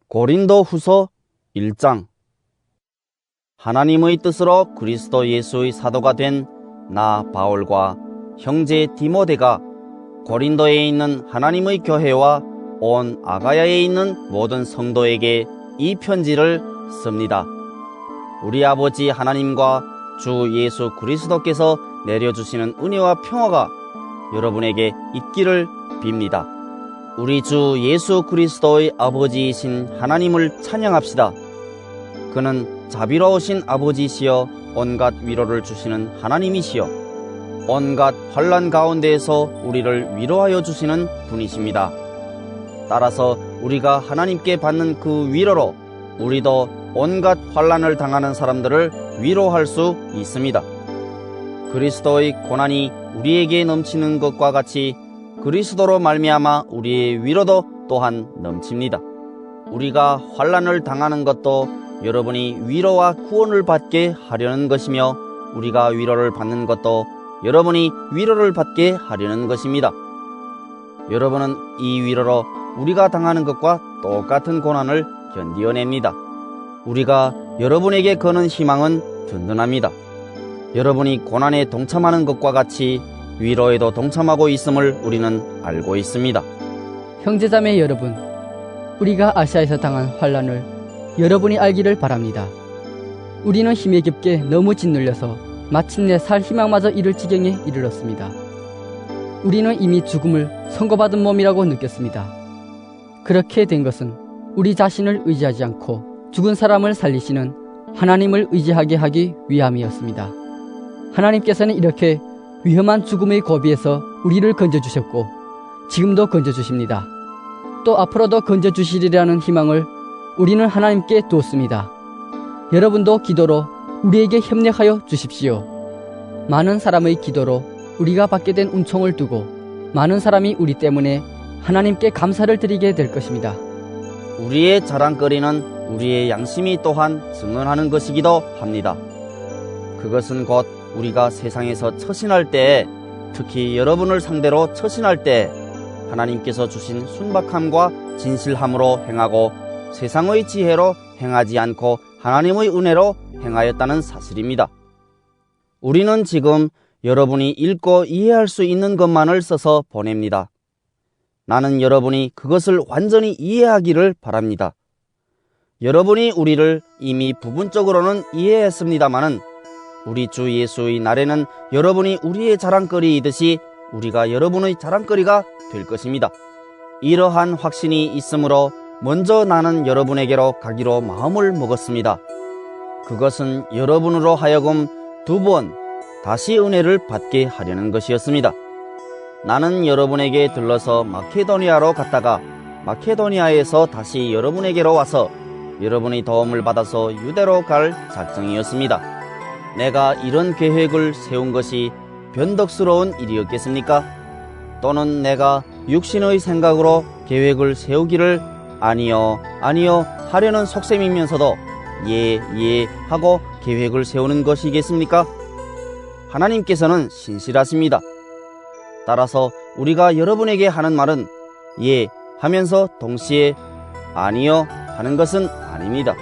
고린도후서 1장. 하나님의 뜻으로 그리스도 예수의 사도가 된 나 바울과 형제 디모데가 고린도에 있는 하나님의 교회와 온 아가야에 있는 모든 성도에게 이 편지를 씁니다. 우리 아버지 하나님과 주 예수 그리스도께서 내려주시는 은혜와 평화가 여러분에게 있기를 빕니다. 우리 주 예수 그리스도의 아버지이신 하나님을 찬양합시다. 그는 자비로우신 아버지시여 온갖 위로를 주시는 하나님이시여 온갖 환난 가운데에서 우리를 위로하여 주시는 분이십니다. 따라서 우리가 하나님께 받는 그 위로로 우리도 온갖 환난을 당하는 사람들을 위로할 수 있습니다. 그리스도의 고난이 우리에게 넘치는 것과 같이 그리스도로 말미암아 우리의 위로도 또한 넘칩니다. 우리가 환난을 당하는 것도 여러분이 위로와 구원을 받게 하려는 것이며 우리가 위로를 받는 것도 여러분이 위로를 받게 하려는 것입니다. 여러분은 이 위로로 우리가 당하는 것과 똑같은 고난을 견디어냅니다. 우리가 여러분에게 거는 희망은 든든합니다. 여러분이 고난에 동참하는 것과 같이 위로에도 동참하고 있음을 우리는 알고 있습니다. 형제자매 여러분, 우리가 아시아에서 당한 환난을 여러분이 알기를 바랍니다. 우리는 힘에 깊게 너무 짓눌려서 마침내 살 희망마저 잃을 지경에 이르렀습니다. 우리는 이미 죽음을 선고받은 몸이라고 느꼈습니다. 그렇게 된 것은 우리 자신을 의지하지 않고 죽은 사람을 살리시는 하나님을 의지하게 하기 위함이었습니다. 하나님께서는 이렇게 위험한 죽음의 고비에서 우리를 건져주셨고 지금도 건져주십니다. 또 앞으로도 건져주시리라는 희망을 우리는 하나님께 두었습니다. 여러분도 기도로 우리에게 협력하여 주십시오. 많은 사람의 기도로 우리가 받게 된 은총을 두고 많은 사람이 우리 때문에 하나님께 감사를 드리게 될 것입니다. 우리의 자랑거리는 우리의 양심이 또한 증언하는 것이기도 합니다. 그것은 곧 우리가 세상에서 처신할 때에, 특히 여러분을 상대로 처신할 때 하나님께서 주신 순박함과 진실함으로 행하고 세상의 지혜로 행하지 않고 하나님의 은혜로 행하였다는 사실입니다. 우리는 지금 여러분이 읽고 이해할 수 있는 것만을 써서 보냅니다. 나는 여러분이 그것을 완전히 이해하기를 바랍니다. 여러분이 우리를 이미 부분적으로는 이해했습니다마는 우리 주 예수의 날에는 여러분이 우리의 자랑거리이듯이 우리가 여러분의 자랑거리가 될 것입니다. 이러한 확신이 있으므로 먼저 나는 여러분에게로 가기로 마음을 먹었습니다. 그것은 여러분으로 하여금 2번 다시 은혜를 받게 하려는 것이었습니다. 나는 여러분에게 들러서 마케도니아로 갔다가 마케도니아에서 다시 여러분에게로 와서 여러분의 도움을 받아서 유대로 갈 작정이었습니다. 내가 이런 계획을 세운 것이 변덕스러운 일이었겠습니까? 또는 내가 육신의 생각으로 계획을 세우기를 아니요 하려는 속셈이면서도 예 하고 계획을 세우는 것이겠습니까? 하나님께서는 신실하십니다. 따라서 우리가 여러분에게 하는 말은 예 하면서 동시에 아니요 하는 것은 아닙니다.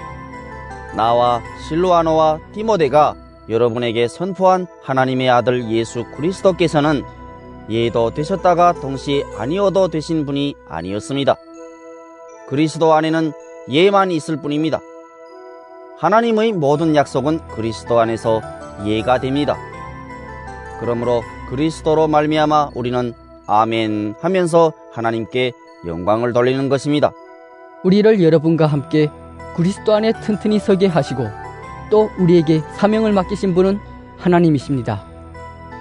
나와 실로아노와 디모데가 여러분에게 선포한 하나님의 아들 예수 그리스도께서는 예도 되셨다가 동시에 아니어도 되신 분이 아니었습니다. 그리스도 안에는 예만 있을 뿐입니다. 하나님의 모든 약속은 그리스도 안에서 예가 됩니다. 그러므로 그리스도로 말미암아 우리는 아멘 하면서 하나님께 영광을 돌리는 것입니다. 우리를 여러분과 함께 그리스도 안에 튼튼히 서게 하시고 또 우리에게 사명을 맡기신 분은 하나님이십니다.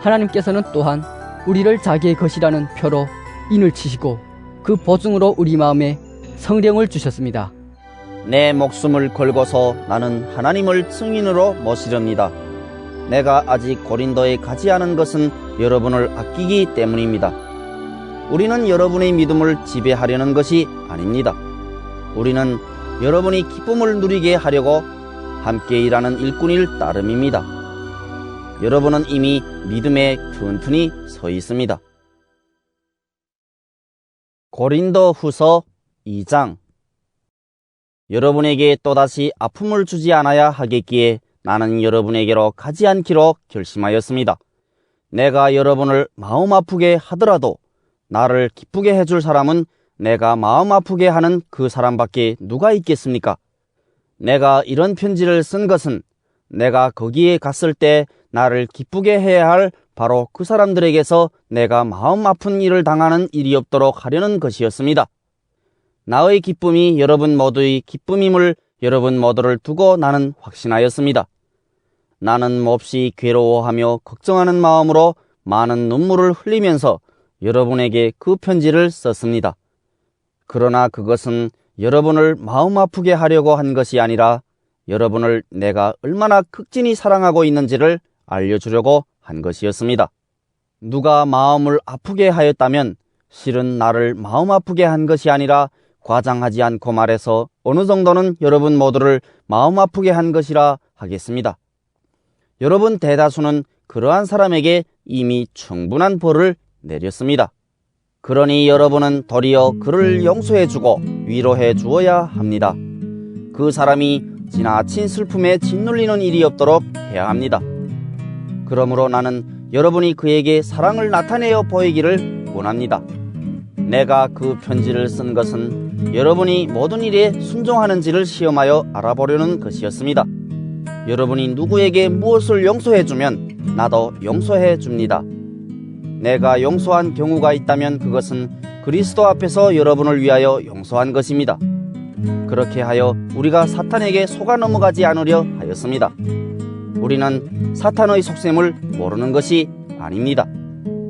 하나님께서는 또한 우리를 자기의 것이라는 표로 인을 치시고 그 보증으로 우리 마음에 성령을 주셨습니다. 내 목숨을 걸고서 나는 하나님을 증인으로 모시렵니다. 내가 아직 고린도에 가지 않은 것은 여러분을 아끼기 때문입니다. 우리는 여러분의 믿음을 지배하려는 것이 아닙니다. 우리는 여러분이 기쁨을 누리게 하려고 함께 일하는 일꾼일 따름입니다. 여러분은 이미 믿음에 튼튼히 서 있습니다. 고린도 후서 2장. 여러분에게 또다시 아픔을 주지 않아야 하겠기에 나는 여러분에게로 가지 않기로 결심하였습니다. 내가 여러분을 마음 아프게 하더라도 나를 기쁘게 해줄 사람은 내가 마음 아프게 하는 그 사람밖에 누가 있겠습니까? 내가 이런 편지를 쓴 것은 내가 거기에 갔을 때 나를 기쁘게 해야 할 바로 그 사람들에게서 내가 마음 아픈 일을 당하는 일이 없도록 하려는 것이었습니다. 나의 기쁨이 여러분 모두의 기쁨임을 여러분 모두를 두고 나는 확신하였습니다. 나는 몹시 괴로워하며 걱정하는 마음으로 많은 눈물을 흘리면서 여러분에게 그 편지를 썼습니다. 그러나 그것은 여러분을 마음 아프게 하려고 한 것이 아니라 여러분을 내가 얼마나 극진히 사랑하고 있는지를 알려주려고 한 것이었습니다. 누가 마음을 아프게 하였다면 실은 나를 마음 아프게 한 것이 아니라 과장하지 않고 말해서 어느 정도는 여러분 모두를 마음 아프게 한 것이라 하겠습니다. 여러분 대다수는 그러한 사람에게 이미 충분한 벌을 내렸습니다. 그러니 여러분은 도리어 그를 용서해주고 위로해 주어야 합니다. 그 사람이 지나친 슬픔에 짓눌리는 일이 없도록 해야 합니다. 그러므로 나는 여러분이 그에게 사랑을 나타내어 보이기를 원합니다. 내가 그 편지를 쓴 것은 여러분이 모든 일에 순종하는지를 시험하여 알아보려는 것이었습니다. 여러분이 누구에게 무엇을 용서해주면 나도 용서해줍니다. 내가 용서한 경우가 있다면 그것은 그리스도 앞에서 여러분을 위하여 용서한 것입니다. 그렇게 하여 우리가 사탄에게 속아 넘어가지 않으려 하였습니다. 우리는 사탄의 속셈을 모르는 것이 아닙니다.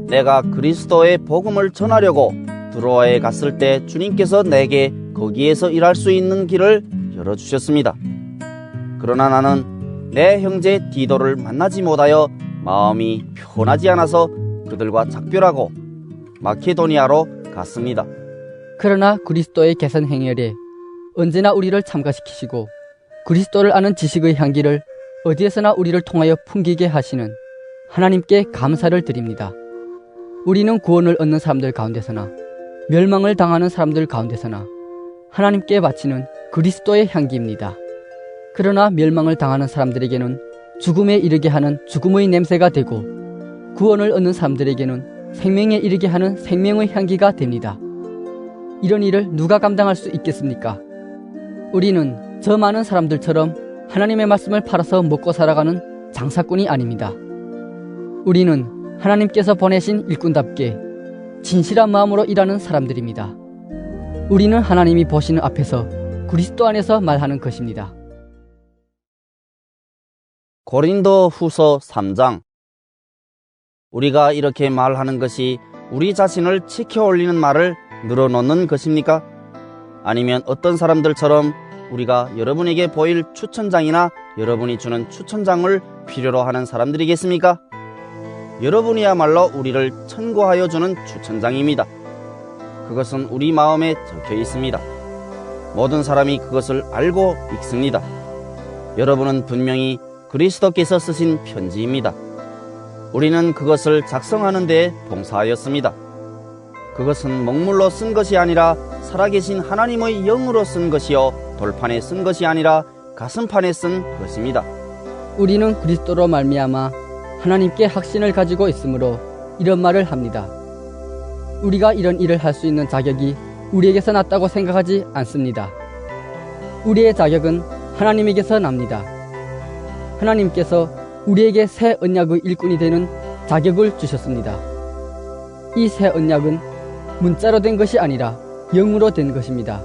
내가 그리스도의 복음을 전하려고 드로아에 갔을 때 주님께서 내게 거기에서 일할 수 있는 길을 열어주셨습니다. 그러나 나는 내 형제 디도를 만나지 못하여 마음이 편하지 않아서 그들과 작별하고 마케도니아로 갔습니다. 그러나 그리스도의 개선 행렬에 언제나 우리를 참가시키시고 그리스도를 아는 지식의 향기를 어디에서나 우리를 통하여 풍기게 하시는 하나님께 감사를 드립니다. 우리는 구원을 얻는 사람들 가운데서나 멸망을 당하는 사람들 가운데서나 하나님께 바치는 그리스도의 향기입니다. 그러나 멸망을 당하는 사람들에게는 죽음에 이르게 하는 죽음의 냄새가 되고 구원을 얻는 사람들에게는 생명에 이르게 하는 생명의 향기가 됩니다. 이런 일을 누가 감당할 수 있겠습니까? 우리는 저 많은 사람들처럼 하나님의 말씀을 팔아서 먹고 살아가는 장사꾼이 아닙니다. 우리는 하나님께서 보내신 일꾼답게 진실한 마음으로 일하는 사람들입니다. 우리는 하나님이 보시는 앞에서 그리스도 안에서 말하는 것입니다. 고린도 후서 3장. 우리가 이렇게 말하는 것이 우리 자신을 지켜 올리는 말을 늘어놓는 것입니까? 아니면 어떤 사람들처럼 우리가 여러분에게 보일 추천장이나 여러분이 주는 추천장을 필요로 하는 사람들이겠습니까? 여러분이야말로 우리를 천고하여 주는 추천장입니다. 그것은 우리 마음에 적혀 있습니다. 모든 사람이 그것을 알고 읽습니다. 여러분은 분명히 그리스도께서 쓰신 편지입니다. 우리는 그것을 작성하는 데 봉사하였습니다. 그것은 먹물로 쓴 것이 아니라 살아계신 하나님의 영으로 쓴 것이요 돌판에 쓴 것이 아니라 가슴판에 쓴 것입니다. 우리는 그리스도로 말미암아 하나님께 확신을 가지고 있으므로 이런 말을 합니다. 우리가 이런 일을 할 수 있는 자격이 우리에게서 났다고 생각하지 않습니다. 우리의 자격은 하나님에게서 납니다. 하나님께서 우리에게 새 언약의 일꾼이 되는 자격을 주셨습니다. 이 새 언약은 문자로 된 것이 아니라 영으로 된 것입니다.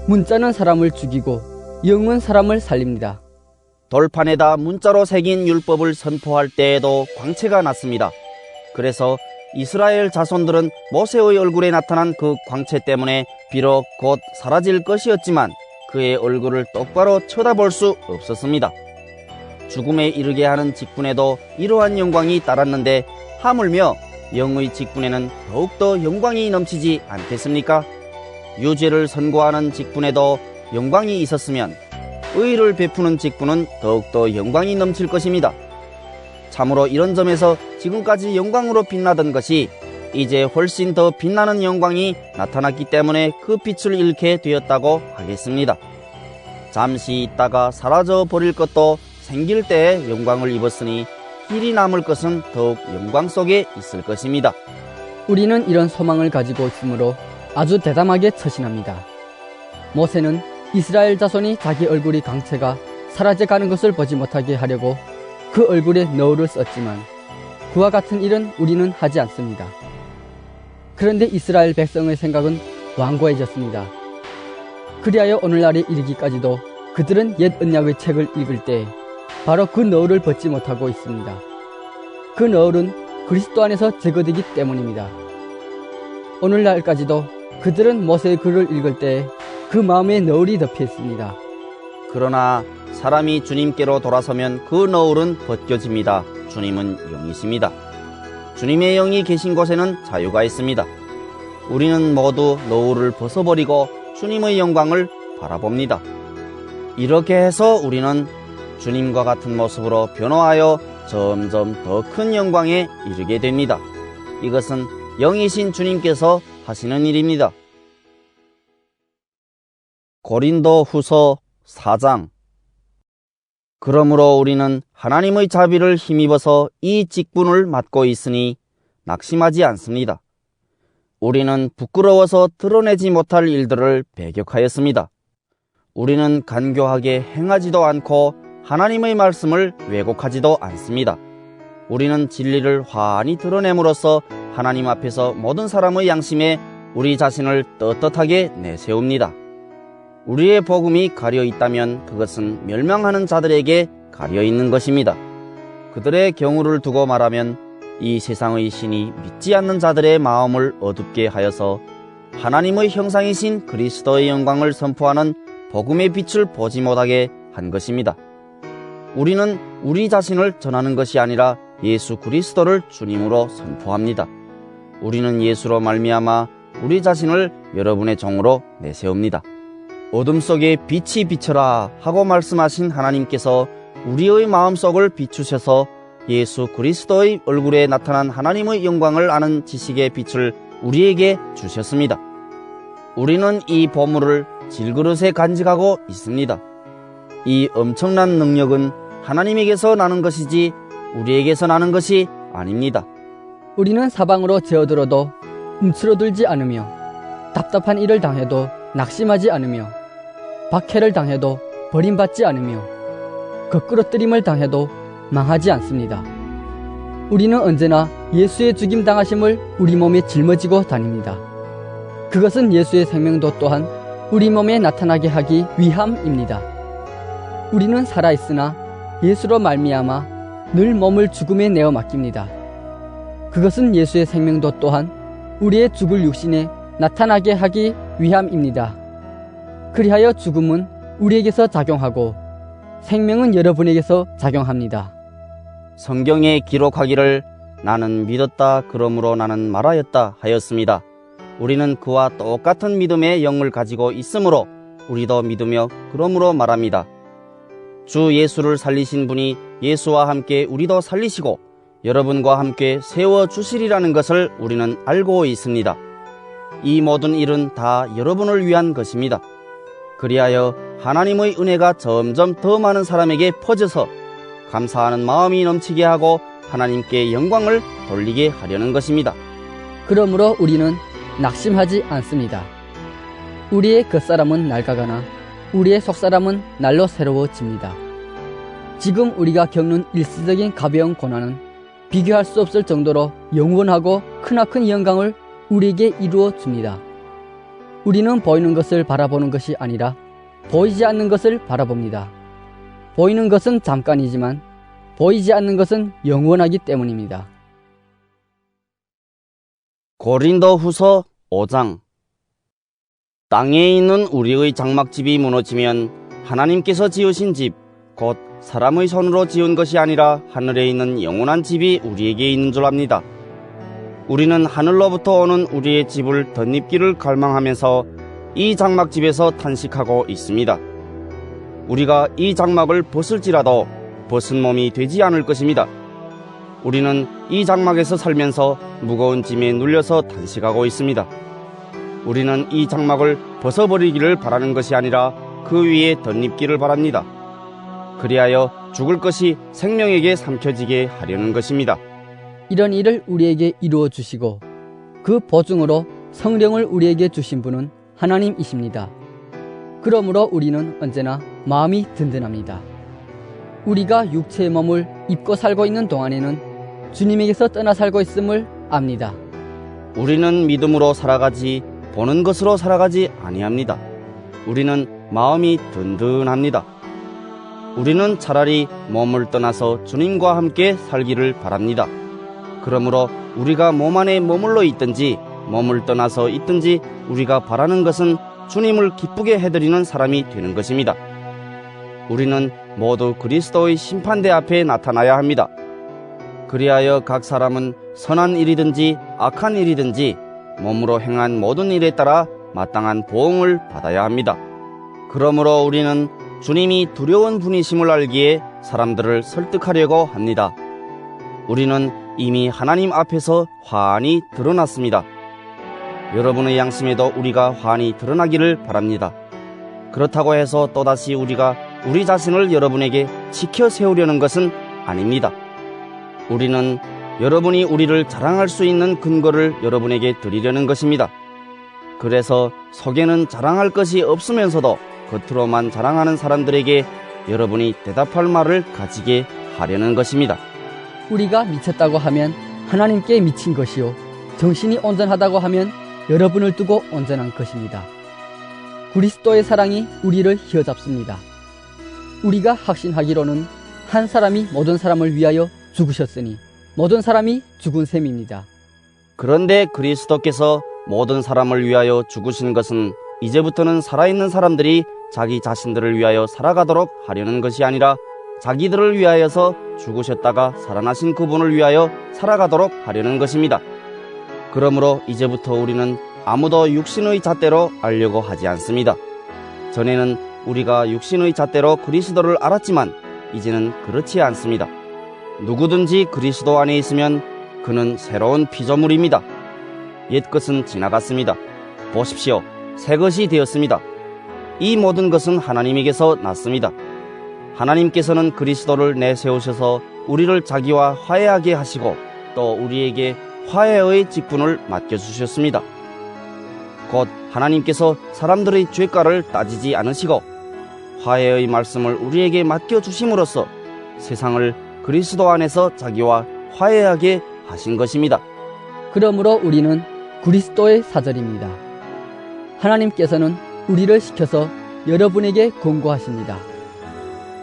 문자는 사람을 죽이고 영은 사람을 살립니다. 돌판에다 문자로 새긴 율법을 선포할 때에도 광채가 났습니다. 그래서 이스라엘 자손들은 모세의 얼굴에 나타난 그 광채 때문에 비록 곧 사라질 것이었지만 그의 얼굴을 똑바로 쳐다볼 수 없었습니다. 죽음에 이르게 하는 직분에도 이러한 영광이 따랐는데 하물며 영의 직분에는 더욱더 영광이 넘치지 않겠습니까? 유죄를 선고하는 직분에도 영광이 있었으면 의를 베푸는 직분은 더욱더 영광이 넘칠 것입니다. 참으로 이런 점에서 지금까지 영광으로 빛나던 것이 이제 훨씬 더 빛나는 영광이 나타났기 때문에 그 빛을 잃게 되었다고 하겠습니다. 잠시 있다가 사라져 버릴 것도 생길 때에 영광을 입었으니 길이 남을 것은 더욱 영광 속에 있을 것입니다. 우리는 이런 소망을 가지고 있으므로 아주 대담하게 처신합니다. 모세는 이스라엘 자손이 자기 얼굴이 강체가 사라져가는 것을 보지 못하게 하려고 그 얼굴에 너울을 썼지만 그와 같은 일은 우리는 하지 않습니다. 그런데 이스라엘 백성의 생각은 완고해졌습니다. 그리하여 오늘날에 이르기까지도 그들은 옛 언약의 책을 읽을 때 바로 그 너울을 벗지 못하고 있습니다. 그 너울은 그리스도 안에서 제거되기 때문입니다. 오늘날까지도 그들은 모세의 글을 읽을 때 그 마음에 너울이 덮여 있습니다. 그러나 사람이 주님께로 돌아서면 그 너울은 벗겨집니다. 주님은 영이십니다. 주님의 영이 계신 곳에는 자유가 있습니다. 우리는 모두 너울을 벗어버리고 주님의 영광을 바라봅니다. 이렇게 해서 우리는 주님과 같은 모습으로 변화하여 점점 더 큰 영광에 이르게 됩니다. 이것은 영이신 주님께서 하시는 일입니다. 고린도 후서 4장. 그러므로 우리는 하나님의 자비를 힘입어서 이 직분을 맡고 있으니 낙심하지 않습니다. 우리는 부끄러워서 드러내지 못할 일들을 배격하였습니다. 우리는 간교하게 행하지도 않고 하나님의 말씀을 왜곡하지도 않습니다. 우리는 진리를 환히 드러냄으로써 하나님 앞에서 모든 사람의 양심에 우리 자신을 떳떳하게 내세웁니다. 우리의 복음이 가려 있다면 그것은 멸망하는 자들에게 가려 있는 것입니다. 그들의 경우를 두고 말하면 이 세상의 신이 믿지 않는 자들의 마음을 어둡게 하여서 하나님의 형상이신 그리스도의 영광을 선포하는 복음의 빛을 보지 못하게 한 것입니다. 우리는 우리 자신을 전하는 것이 아니라 예수 그리스도를 주님으로 선포합니다. 우리는 예수로 말미암아 우리 자신을 여러분의 종으로 내세웁니다. 어둠 속에 빛이 비쳐라 하고 말씀하신 하나님께서 우리의 마음속을 비추셔서 예수 그리스도의 얼굴에 나타난 하나님의 영광을 아는 지식의 빛을 우리에게 주셨습니다. 우리는 이 보물을 질그릇에 간직하고 있습니다. 이 엄청난 능력은 하나님에게서 나는 것이지 우리에게서 나는 것이 아닙니다. 우리는 사방으로 제어들어도 움츠러들지 않으며 답답한 일을 당해도 낙심하지 않으며 박해를 당해도 버림받지 않으며 거꾸러뜨림을 당해도 망하지 않습니다. 우리는 언제나 예수의 죽임당하심을 우리 몸에 짊어지고 다닙니다. 그것은 예수의 생명도 또한 우리 몸에 나타나게 하기 위함입니다. 우리는 살아있으나 예수로 말미암아 늘 몸을 죽음에 내어 맡깁니다. 그것은 예수의 생명도 또한 우리의 죽을 육신에 나타나게 하기 위함입니다. 그리하여 죽음은 우리에게서 작용하고 생명은 여러분에게서 작용합니다. 성경에 기록하기를 나는 믿었다 그러므로 나는 말하였다 하였습니다. 우리는 그와 똑같은 믿음의 영을 가지고 있으므로 우리도 믿으며 그러므로 말합니다. 주 예수를 살리신 분이 예수와 함께 우리도 살리시고 여러분과 함께 세워주시리라는 것을 우리는 알고 있습니다. 이 모든 일은 다 여러분을 위한 것입니다. 그리하여 하나님의 은혜가 점점 더 많은 사람에게 퍼져서 감사하는 마음이 넘치게 하고 하나님께 영광을 돌리게 하려는 것입니다. 그러므로 우리는 낙심하지 않습니다. 우리의 겉사람은 낡아가나 우리의 속사람은 날로 새로워집니다. 지금 우리가 겪는 일시적인 가벼운 고난은 비교할 수 없을 정도로 영원하고 크나큰 영광을 우리에게 이루어 줍니다. 우리는 보이는 것을 바라보는 것이 아니라 보이지 않는 것을 바라봅니다. 보이는 것은 잠깐이지만 보이지 않는 것은 영원하기 때문입니다. 고린도 후서 5장. 땅에 있는 우리의 장막집이 무너지면 하나님께서 지으신 집, 곧 사람의 손으로 지은 것이 아니라 하늘에 있는 영원한 집이 우리에게 있는 줄 압니다. 우리는 하늘로부터 오는 우리의 집을 덧입기를 갈망하면서 이 장막집에서 탄식하고 있습니다. 우리가 이 장막을 벗을지라도 벗은 몸이 되지 않을 것입니다. 우리는 이 장막에서 살면서 무거운 짐에 눌려서 탄식하고 있습니다. 우리는 이 장막을 벗어버리기를 바라는 것이 아니라 그 위에 덧입기를 바랍니다. 그리하여 죽을 것이 생명에게 삼켜지게 하려는 것입니다. 이런 일을 우리에게 이루어 주시고 그 보증으로 성령을 우리에게 주신 분은 하나님이십니다. 그러므로 우리는 언제나 마음이 든든합니다. 우리가 육체의 몸을 입고 살고 있는 동안에는 주님에게서 떠나 살고 있음을 압니다. 우리는 믿음으로 살아가지 보는 것으로 살아가지 아니합니다. 우리는 마음이 든든합니다. 우리는 차라리 몸을 떠나서 주님과 함께 살기를 바랍니다. 그러므로 우리가 몸 안에 머물러 있든지 몸을 떠나서 있든지 우리가 바라는 것은 주님을 기쁘게 해드리는 사람이 되는 것입니다. 우리는 모두 그리스도의 심판대 앞에 나타나야 합니다. 그리하여 각 사람은 선한 일이든지 악한 일이든지 몸으로 행한 모든 일에 따라 마땅한 보응을 받아야 합니다. 그러므로 우리는 주님이 두려운 분이심을 알기에 사람들을 설득하려고 합니다. 우리는 이미 하나님 앞에서 환히 드러났습니다. 여러분의 양심에도 우리가 환히 드러나기를 바랍니다. 그렇다고 해서 또다시 우리가 우리 자신을 여러분에게 지켜 세우려는 것은 아닙니다. 우리는 여러분이 우리를 자랑할 수 있는 근거를 여러분에게 드리려는 것입니다. 그래서 속에는 자랑할 것이 없으면서도 겉으로만 자랑하는 사람들에게 여러분이 대답할 말을 가지게 하려는 것입니다. 우리가 미쳤다고 하면 하나님께 미친 것이요 정신이 온전하다고 하면 여러분을 두고 온전한 것입니다. 그리스도의 사랑이 우리를 휘어잡습니다. 우리가 확신하기로는 한 사람이 모든 사람을 위하여 죽으셨으니 모든 사람이 죽은 셈입니다. 그런데 그리스도께서 모든 사람을 위하여 죽으신 것은 이제부터는 살아있는 사람들이 자기 자신들을 위하여 살아가도록 하려는 것이 아니라 자기들을 위하여서 죽으셨다가 살아나신 그분을 위하여 살아가도록 하려는 것입니다. 그러므로 이제부터 우리는 아무도 육신의 잣대로 알려고 하지 않습니다. 전에는 우리가 육신의 잣대로 그리스도를 알았지만 이제는 그렇지 않습니다. 누구든지 그리스도 안에 있으면 그는 새로운 피조물입니다. 옛것은 지나갔습니다. 보십시오. 새 것이 되었습니다. 이 모든 것은 하나님에게서 났습니다. 하나님께서는 그리스도를 내세우셔서 우리를 자기와 화해하게 하시고 또 우리에게 화해의 직분을 맡겨주셨습니다. 곧 하나님께서 사람들의 죄가를 따지지 않으시고 화해의 말씀을 우리에게 맡겨주심으로써 세상을 그리스도 안에서 자기와 화해하게 하신 것입니다. 그러므로 우리는 그리스도의 사절입니다. 하나님께서는 우리를 시켜서 여러분에게 권고하십니다.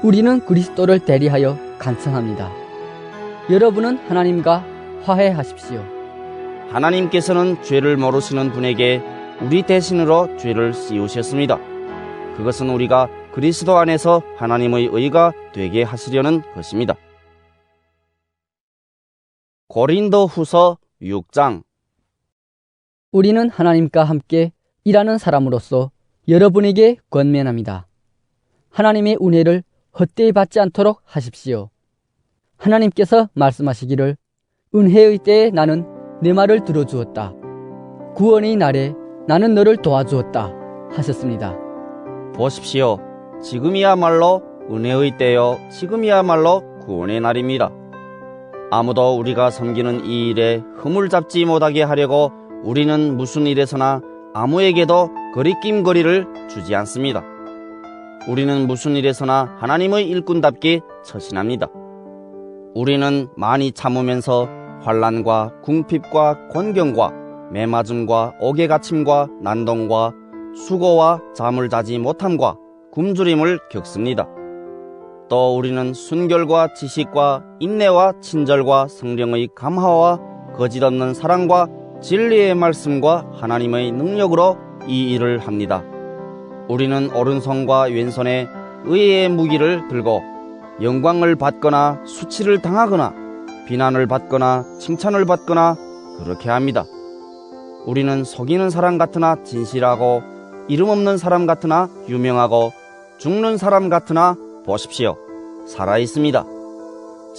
우리는 그리스도를 대리하여 간청합니다. 여러분은 하나님과 화해하십시오. 하나님께서는 죄를 모르시는 분에게 우리 대신으로 죄를 씌우셨습니다. 그것은 우리가 그리스도 안에서 하나님의 의가 되게 하시려는 것입니다. 고린도 후서 6장. 우리는 하나님과 함께 일하는 사람으로서 여러분에게 권면합니다. 하나님의 은혜를 헛되이 받지 않도록 하십시오. 하나님께서 말씀하시기를 은혜의 때에 나는 내 말을 들어주었다. 구원의 날에 나는 너를 도와주었다 하셨습니다. 보십시오. 지금이야말로 은혜의 때요 지금이야말로 구원의 날입니다. 아무도 우리가 섬기는 이 일에 흠을 잡지 못하게 하려고 우리는 무슨 일에서나 아무에게도 거리낌거리를 주지 않습니다. 우리는 무슨 일에서나 하나님의 일꾼답게 처신합니다. 우리는 많이 참으면서 환난과 궁핍과 곤경과 매맞음과 옥에 갇힘과 난동과 수고와 잠을 자지 못함과 굶주림을 겪습니다. 또 우리는 순결과 지식과 인내와 친절과 성령의 감화와 거짓없는 사랑과 진리의 말씀과 하나님의 능력으로 이 일을 합니다. 우리는 오른손과 왼손에 의의 무기를 들고 영광을 받거나 수치를 당하거나 비난을 받거나 칭찬을 받거나 그렇게 합니다. 우리는 속이는 사람 같으나 진실하고 이름 없는 사람 같으나 유명하고 죽는 사람 같으나 보십시오. 살아있습니다.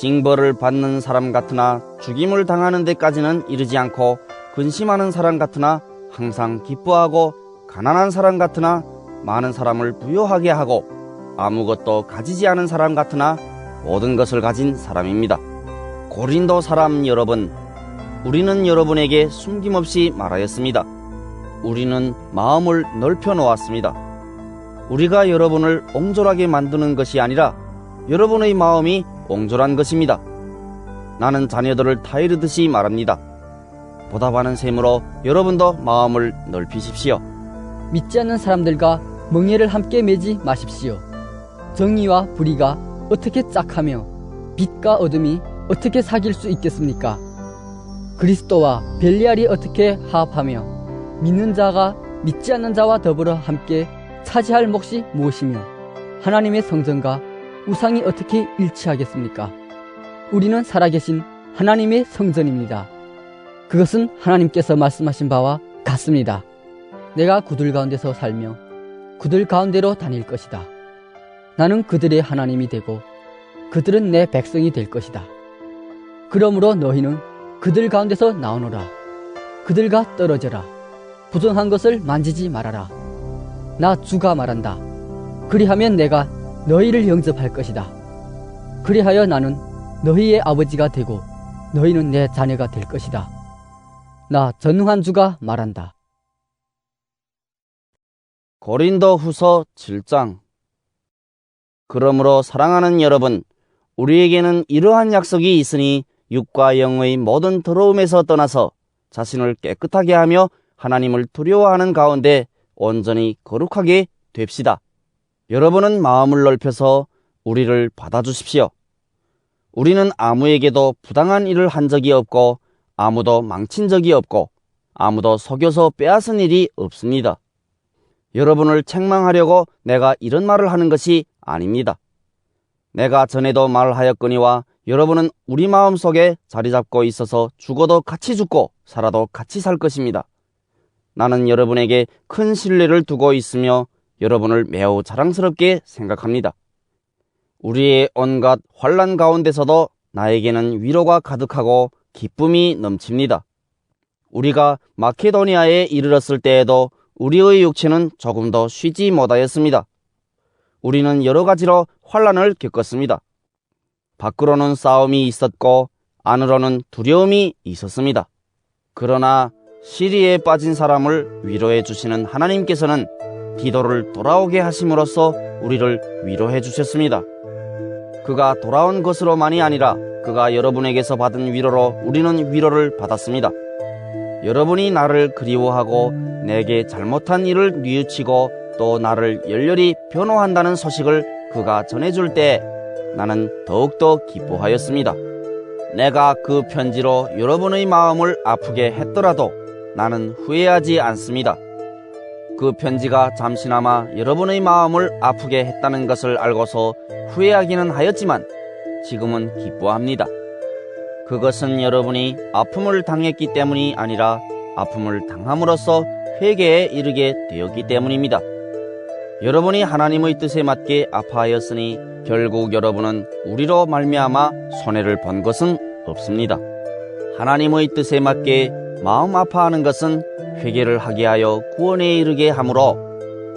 징벌을 받는 사람 같으나 죽임을 당하는 데까지는 이르지 않고 근심하는 사람 같으나 항상 기뻐하고 가난한 사람 같으나 많은 사람을 부유하게 하고 아무것도 가지지 않은 사람 같으나 모든 것을 가진 사람입니다. 고린도 사람 여러분, 우리는 여러분에게 숨김없이 말하였습니다. 우리는 마음을 넓혀 놓았습니다. 우리가 여러분을 옹졸하게 만드는 것이 아니라 여러분의 마음이 옹졸한 것입니다. 나는 자녀들을 타이르듯이 말합니다. 보답하는 셈으로 여러분도 마음을 넓히십시오. 믿지 않는 사람들과 멍에를 함께 매지 마십시오. 정의와 불의가 어떻게 짝하며 빛과 어둠이 어떻게 사귈 수 있겠습니까? 그리스도와 벨리알이 어떻게 화합하며 믿는 자가 믿지 않는 자와 더불어 함께 차지할 몫이 무엇이며 하나님의 성전과 우상이 어떻게 일치하겠습니까? 우리는 살아계신 하나님의 성전입니다. 그것은 하나님께서 말씀하신 바와 같습니다. 내가 그들 가운데서 살며 그들 가운데로 다닐 것이다. 나는 그들의 하나님이 되고 그들은 내 백성이 될 것이다. 그러므로 너희는 그들 가운데서 나오너라. 그들과 떨어져라. 부정한 것을 만지지 말아라. 나 주가 말한다. 그리하면 내가 너희를 영접할 것이다. 그리하여 나는 너희의 아버지가 되고 너희는 내 자녀가 될 것이다. 나 전능한 주가 말한다. 고린도 후서 7장. 그러므로 사랑하는 여러분, 우리에게는 이러한 약속이 있으니 육과 영의 모든 더러움에서 떠나서 자신을 깨끗하게 하며 하나님을 두려워하는 가운데 온전히 거룩하게 됩시다. 여러분은 마음을 넓혀서 우리를 받아주십시오. 우리는 아무에게도 부당한 일을 한 적이 없고 아무도 망친 적이 없고 아무도 속여서 빼앗은 일이 없습니다. 여러분을 책망하려고 내가 이런 말을 하는 것이 아닙니다. 내가 전에도 말하였거니와 여러분은 우리 마음속에 자리 잡고 있어서 죽어도 같이 죽고 살아도 같이 살 것입니다. 나는 여러분에게 큰 신뢰를 두고 있으며 여러분을 매우 자랑스럽게 생각합니다. 우리의 온갖 환난 가운데서도 나에게는 위로가 가득하고 기쁨이 넘칩니다. 우리가 마케도니아에 이르렀을 때에도 우리의 육체는 조금 더 쉬지 못하였습니다. 우리는 여러 가지로 환난을 겪었습니다. 밖으로는 싸움이 있었고 안으로는 두려움이 있었습니다. 그러나 시리에 빠진 사람을 위로해 주시는 하나님께서는 디도를 돌아오게 하심으로써 우리를 위로해 주셨습니다. 그가 돌아온 것으로만이 아니라 그가 여러분에게서 받은 위로로 우리는 위로를 받았습니다. 여러분이 나를 그리워하고 내게 잘못한 일을 뉘우치고 또 나를 열렬히 변호한다는 소식을 그가 전해줄 때 나는 더욱더 기뻐하였습니다. 내가 그 편지로 여러분의 마음을 아프게 했더라도 나는 후회하지 않습니다. 그 편지가 잠시나마 여러분의 마음을 아프게 했다는 것을 알고서 후회하기는 하였지만 지금은 기뻐합니다. 그것은 여러분이 아픔을 당했기 때문이 아니라 아픔을 당함으로써 회개에 이르게 되었기 때문입니다. 여러분이 하나님의 뜻에 맞게 아파하였으니 결국 여러분은 우리로 말미암아 손해를 본 것은 없습니다. 하나님의 뜻에 맞게 마음 아파하는 것은 회개를 하게 하여 구원에 이르게 하므로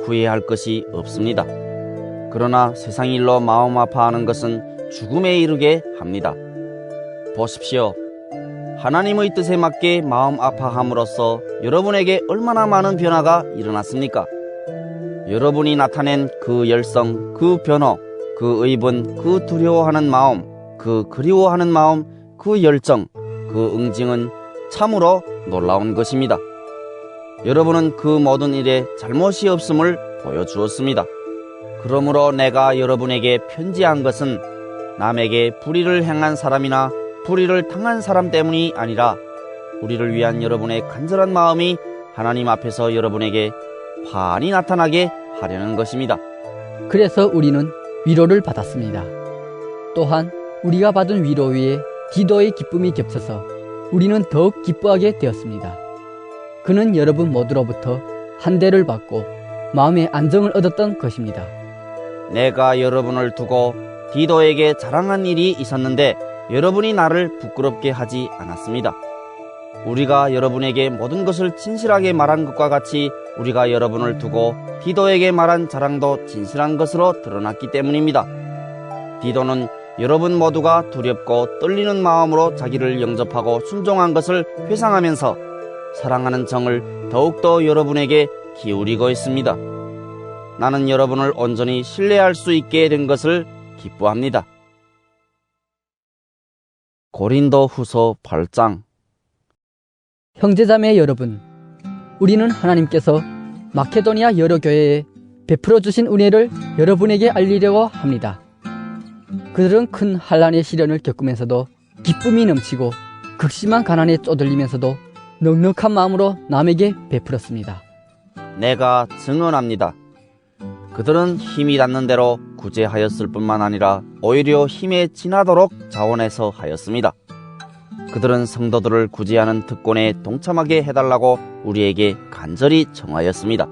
후회할 것이 없습니다. 그러나 세상 일로 마음 아파하는 것은 죽음에 이르게 합니다. 보십시오. 하나님의 뜻에 맞게 마음 아파함으로써 여러분에게 얼마나 많은 변화가 일어났습니까? 여러분이 나타낸 그 열성, 그 변호, 그 의분, 그 두려워하는 마음, 그 그리워하는 마음, 그 열정, 그 응징은 참으로 놀라운 것입니다. 여러분은 그 모든 일에 잘못이 없음을 보여주었습니다. 그러므로 내가 여러분에게 편지한 것은 남에게 불의를 행한 사람이나 불의를 당한 사람 때문이 아니라 우리를 위한 여러분의 간절한 마음이 하나님 앞에서 여러분에게 환히 나타나게 하려는 것입니다. 그래서 우리는 위로를 받았습니다. 또한 우리가 받은 위로 위에 디도의 기쁨이 겹쳐서 우리는 더욱 기뻐하게 되었습니다. 그는 여러분 모두로부터 한대를 받고 마음의 안정을 얻었던 것입니다. 내가 여러분을 두고 디도에게 자랑한 일이 있었는데 여러분이 나를 부끄럽게 하지 않았습니다. 우리가 여러분에게 모든 것을 진실하게 말한 것과 같이 우리가 여러분을 두고 디도에게 말한 자랑도 진실한 것으로 드러났기 때문입니다. 디도는 여러분 모두가 두렵고 떨리는 마음으로 자기를 영접하고 순종한 것을 회상하면서 사랑하는 정을 더욱더 여러분에게 기울이고 있습니다. 나는 여러분을 온전히 신뢰할 수 있게 된 것을 기뻐합니다. 고린도 후서 8장. 형제자매 여러분, 우리는 하나님께서 마케도니아 여러 교회에 베풀어 주신 은혜를 여러분에게 알리려고 합니다. 그들은 큰 환난의 시련을 겪으면서도 기쁨이 넘치고 극심한 가난에 쪼들리면서도 넉넉한 마음으로 남에게 베풀었습니다. 내가 증언합니다. 그들은 힘이 닿는 대로 구제하였을 뿐만 아니라 오히려 힘에 지나도록 자원해서 하였습니다. 그들은 성도들을 구제하는 특권에 동참하게 해달라고 우리에게 간절히 청하였습니다.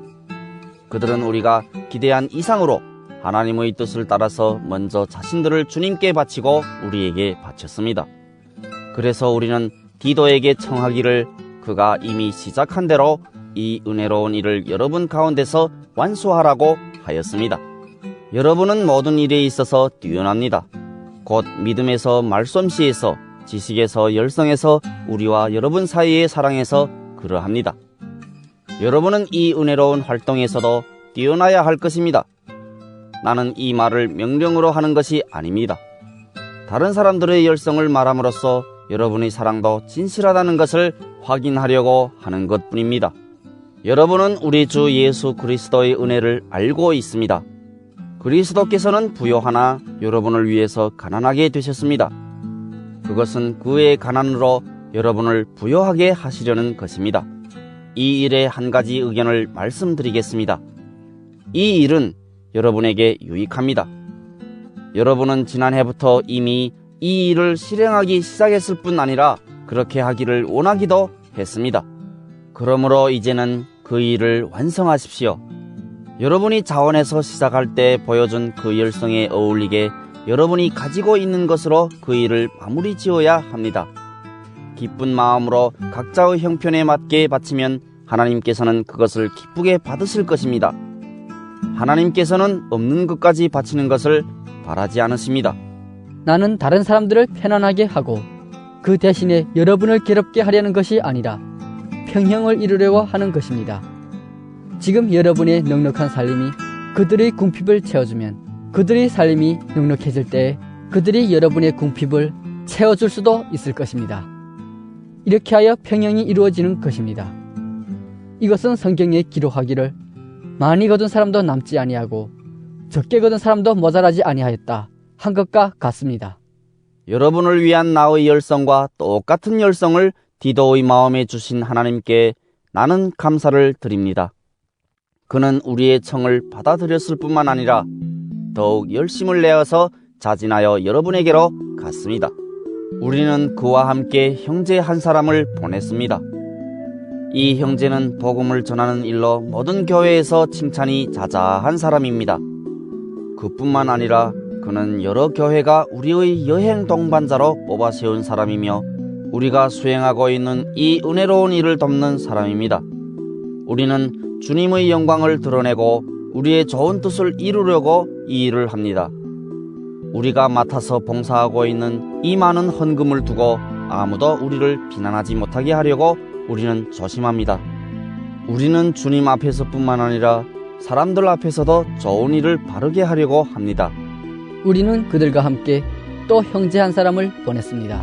그들은 우리가 기대한 이상으로 하나님의 뜻을 따라서 먼저 자신들을 주님께 바치고 우리에게 바쳤습니다. 그래서 우리는 디도에게 청하기를 그가 이미 시작한 대로 이 은혜로운 일을 여러분 가운데서 완수하라고 하였습니다. 여러분은 모든 일에 있어서 뛰어납니다. 곧 믿음에서 말솜씨에서 지식에서 열성에서 우리와 여러분 사이의 사랑에서 그러합니다. 여러분은 이 은혜로운 활동에서도 뛰어나야 할 것입니다. 나는 이 말을 명령으로 하는 것이 아닙니다. 다른 사람들의 열성을 말함으로써 여러분의 사랑도 진실하다는 것을 확인하려고 하는 것뿐입니다. 여러분은 우리 주 예수 그리스도의 은혜를 알고 있습니다. 그리스도께서는 부요하나 여러분을 위해서 가난하게 되셨습니다. 그것은 그의 가난으로 여러분을 부요하게 하시려는 것입니다. 이 일에 한 가지 의견을 말씀드리겠습니다. 이 일은 여러분에게 유익합니다. 여러분은 지난해부터 이미 이 일을 실행하기 시작했을 뿐 아니라 그렇게 하기를 원하기도 했습니다. 그러므로 이제는 그 일을 완성하십시오. 여러분이 자원해서 시작할 때 보여준 그 열성에 어울리게 여러분이 가지고 있는 것으로 그 일을 마무리 지어야 합니다. 기쁜 마음으로 각자의 형편에 맞게 바치면 하나님께서는 그것을 기쁘게 받으실 것입니다. 하나님께서는 없는 것까지 바치는 것을 바라지 않으십니다. 나는 다른 사람들을 편안하게 하고 그 대신에 여러분을 괴롭게 하려는 것이 아니라 평형을 이루려고 하는 것입니다. 지금 여러분의 넉넉한 살림이 그들의 궁핍을 채워주면 그들의 살림이 넉넉해질 때 그들이 여러분의 궁핍을 채워줄 수도 있을 것입니다. 이렇게 하여 평형이 이루어지는 것입니다. 이것은 성경에 기록하기를 많이 거둔 사람도 남지 아니하고 적게 거둔 사람도 모자라지 아니하였다 한 것과 같습니다. 여러분을 위한 나의 열성과 똑같은 열성을 디도의 마음에 주신 하나님께 나는 감사를 드립니다. 그는 우리의 청을 받아들였을 뿐만 아니라 더욱 열심을 내어서 자진하여 여러분에게로 갔습니다. 우리는 그와 함께 형제 한 사람을 보냈습니다. 이 형제는 복음을 전하는 일로 모든 교회에서 칭찬이 자자한 사람입니다. 그뿐만 아니라 그는 여러 교회가 우리의 여행 동반자로 뽑아 세운 사람이며 우리가 수행하고 있는 이 은혜로운 일을 돕는 사람입니다. 우리는 주님의 영광을 드러내고 우리의 좋은 뜻을 이루려고 이 일을 합니다. 우리가 맡아서 봉사하고 있는 이 많은 헌금을 두고 아무도 우리를 비난하지 못하게 하려고 우리는 조심합니다. 우리는 주님 앞에서뿐만 아니라 사람들 앞에서도 좋은 일을 바르게 하려고 합니다. 우리는 그들과 함께 또 형제 한 사람을 보냈습니다.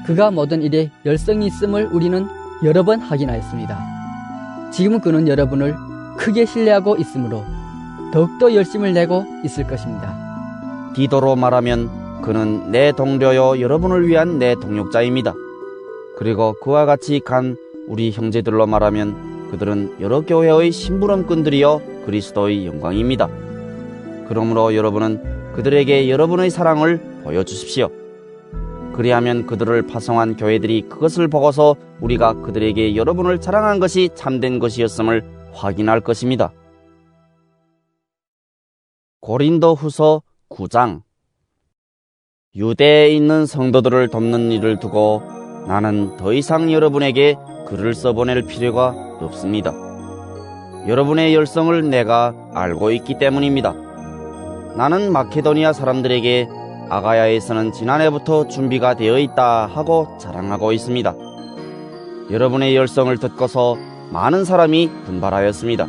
그가 모든 일에 열성이 있음을 우리는 여러 번 확인하였습니다. 지금 그는 여러분을 크게 신뢰하고 있으므로 더욱더 열심을 내고 있을 것입니다. 디도로 말하면 그는 내 동료요 여러분을 위한 내 동역자입니다. 그리고 그와 같이 간 우리 형제들로 말하면 그들은 여러 교회의 심부름꾼들이여 그리스도의 영광입니다. 그러므로 여러분은 그들에게 여러분의 사랑을 보여주십시오. 그리하면 그들을 파송한 교회들이 그것을 보고서 우리가 그들에게 여러분을 자랑한 것이 참된 것이었음을 확인할 것입니다. 고린도 후서 9장. 유대에 있는 성도들을 돕는 일을 두고 나는 더 이상 여러분에게 글을 써보낼 필요가 없습니다. 여러분의 열성을 내가 알고 있기 때문입니다. 나는 마케도니아 사람들에게 아가야에서는 지난해부터 준비가 되어 있다 하고 자랑하고 있습니다. 여러분의 열성을 듣고서 많은 사람이 분발하였습니다.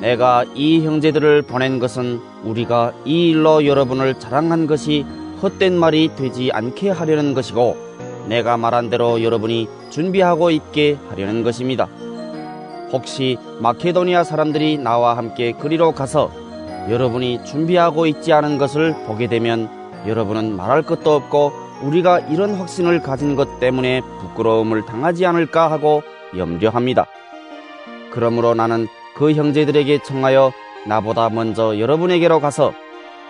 내가 이 형제들을 보낸 것은 우리가 이 일로 여러분을 자랑한 것이 헛된 말이 되지 않게 하려는 것이고, 내가 말한 대로 여러분이 준비하고 있게 하려는 것입니다. 혹시 마케도니아 사람들이 나와 함께 그리로 가서 여러분이 준비하고 있지 않은 것을 보게 되면 여러분은 말할 것도 없고 우리가 이런 확신을 가진 것 때문에 부끄러움을 당하지 않을까 하고 염려합니다. 그러므로 나는 그 형제들에게 청하여 나보다 먼저 여러분에게로 가서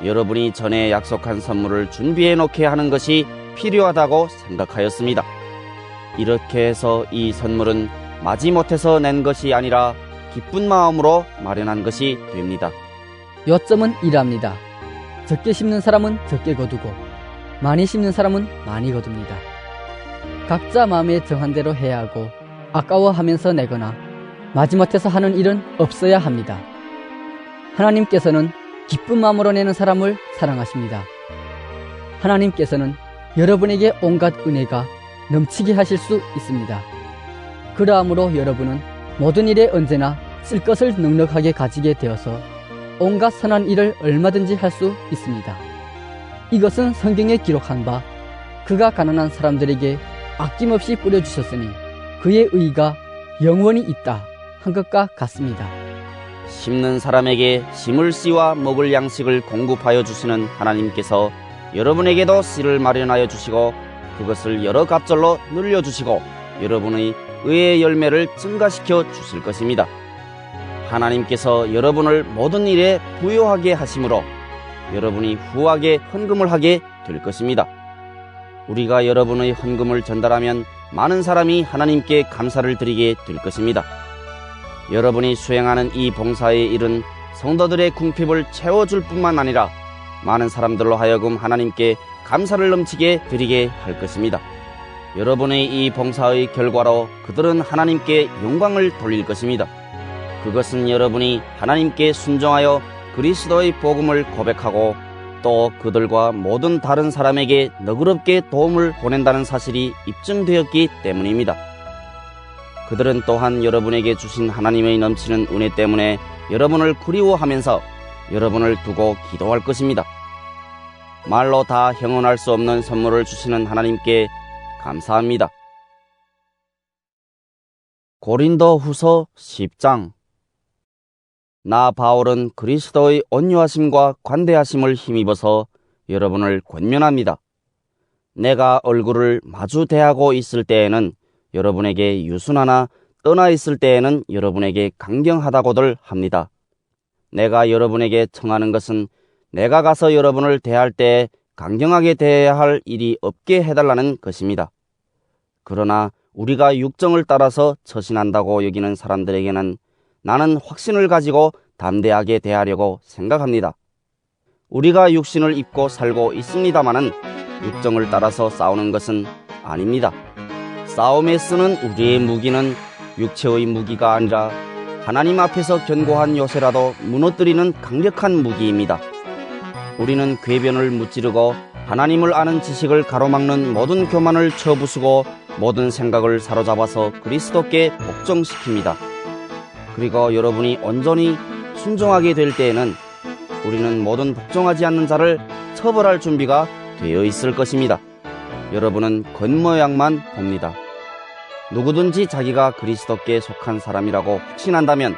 여러분이 전에 약속한 선물을 준비해 놓게 하는 것이 필요하다고 생각하였습니다. 이렇게 해서 이 선물은 마지못해서 낸 것이 아니라 기쁜 마음으로 마련한 것이 됩니다. 요점은 이러합니다. 적게 심는 사람은 적게 거두고 많이 심는 사람은 많이 거둡니다. 각자 마음에 정한 대로 해야 하고 아까워하면서 내거나 마지못해서 하는 일은 없어야 합니다. 하나님께서는 기쁜 마음으로 내는 사람을 사랑하십니다. 하나님께서는 여러분에게 온갖 은혜가 넘치게 하실 수 있습니다. 그러함으로 여러분은 모든 일에 언제나 쓸 것을 넉넉하게 가지게 되어서 온갖 선한 일을 얼마든지 할 수 있습니다. 이것은 성경에 기록한 바 그가 가난한 사람들에게 아낌없이 뿌려주셨으니 그의 의가 영원히 있다 한 것과 같습니다. 심는 사람에게 심을 씨와 먹을 양식을 공급하여 주시는 하나님께서 여러분에게도 씨를 마련하여 주시고 그것을 여러 갑절로 늘려주시고 여러분의 의의 열매를 증가시켜 주실 것입니다. 하나님께서 여러분을 모든 일에 부요하게 하심으로 여러분이 후하게 헌금을 하게 될 것입니다. 우리가 여러분의 헌금을 전달하면 많은 사람이 하나님께 감사를 드리게 될 것입니다. 여러분이 수행하는 이 봉사의 일은 성도들의 궁핍을 채워줄 뿐만 아니라 많은 사람들로 하여금 하나님께 감사를 넘치게 드리게 할 것입니다. 여러분의 이 봉사의 결과로 그들은 하나님께 영광을 돌릴 것입니다. 그것은 여러분이 하나님께 순종하여 그리스도의 복음을 고백하고 또 그들과 모든 다른 사람에게 너그럽게 도움을 보낸다는 사실이 입증되었기 때문입니다. 그들은 또한 여러분에게 주신 하나님의 넘치는 은혜 때문에 여러분을 그리워하면서 여러분을 두고 기도할 것입니다. 말로 다 형언할 수 없는 선물을 주시는 하나님께 감사합니다. 고린도 후서 10장. 나 바울은 그리스도의 온유하심과 관대하심을 힘입어서 여러분을 권면합니다. 내가 얼굴을 마주 대하고 있을 때에는 여러분에게 유순하나 떠나 있을 때에는 여러분에게 강경하다고들 합니다. 내가 여러분에게 청하는 것은 내가 가서 여러분을 대할 때 강경하게 대해야 할 일이 없게 해달라는 것입니다. 그러나 우리가 육정을 따라서 처신한다고 여기는 사람들에게는 나는 확신을 가지고 담대하게 대하려고 생각합니다. 우리가 육신을 입고 살고 있습니다마는 육정을 따라서 싸우는 것은 아닙니다. 싸움에 쓰는 우리의 무기는 육체의 무기가 아니라 하나님 앞에서 견고한 요새라도 무너뜨리는 강력한 무기입니다. 우리는 궤변을 무찌르고 하나님을 아는 지식을 가로막는 모든 교만을 쳐부수고 모든 생각을 사로잡아서 그리스도께 복종시킵니다. 그리고 여러분이 온전히 순종하게 될 때에는 우리는 모든 복종하지 않는 자를 처벌할 준비가 되어 있을 것입니다. 여러분은 겉모양만 봅니다. 누구든지 자기가 그리스도께 속한 사람이라고 확신한다면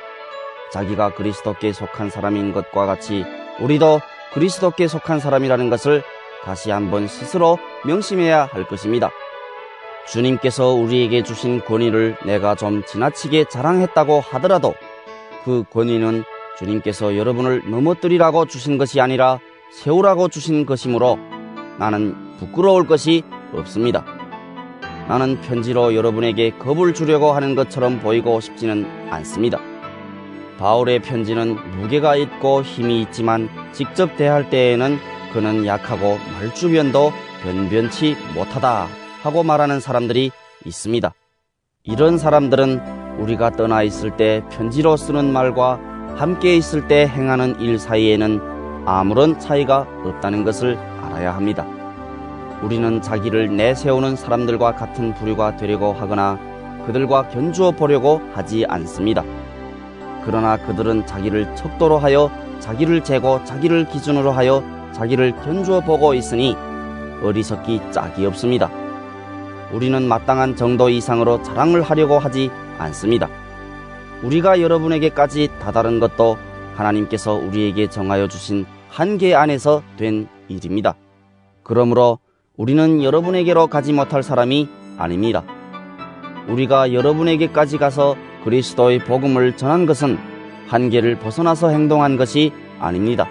자기가 그리스도께 속한 사람인 것과 같이 우리도 그리스도께 속한 사람이라는 것을 다시 한번 스스로 명심해야 할 것입니다. 주님께서 우리에게 주신 권위를 내가 좀 지나치게 자랑했다고 하더라도 그 권위는 주님께서 여러분을 넘어뜨리라고 주신 것이 아니라 세우라고 주신 것이므로 나는 부끄러울 것이 없습니다. 나는 편지로 여러분에게 겁을 주려고 하는 것처럼 보이고 싶지는 않습니다. 바울의 편지는 무게가 있고 힘이 있지만 직접 대할 때에는 그는 약하고 말주변도 변변치 못하다 하고 말하는 사람들이 있습니다. 이런 사람들은 우리가 떠나 있을 때 편지로 쓰는 말과 함께 있을 때 행하는 일 사이에는 아무런 차이가 없다는 것을 알아야 합니다. 우리는 자기를 내세우는 사람들과 같은 부류가 되려고 하거나 그들과 견주어 보려고 하지 않습니다. 그러나 그들은 자기를 척도로 하여 자기를 재고 자기를 기준으로 하여 자기를 견주어 보고 있으니 어리석기 짝이 없습니다. 우리는 마땅한 정도 이상으로 자랑을 하려고 하지 않습니다. 우리가 여러분에게까지 다다른 것도 하나님께서 우리에게 정하여 주신 한계 안에서 된 일입니다. 그러므로 우리는 여러분에게로 가지 못할 사람이 아닙니다. 우리가 여러분에게까지 가서 그리스도의 복음을 전한 것은 한계를 벗어나서 행동한 것이 아닙니다.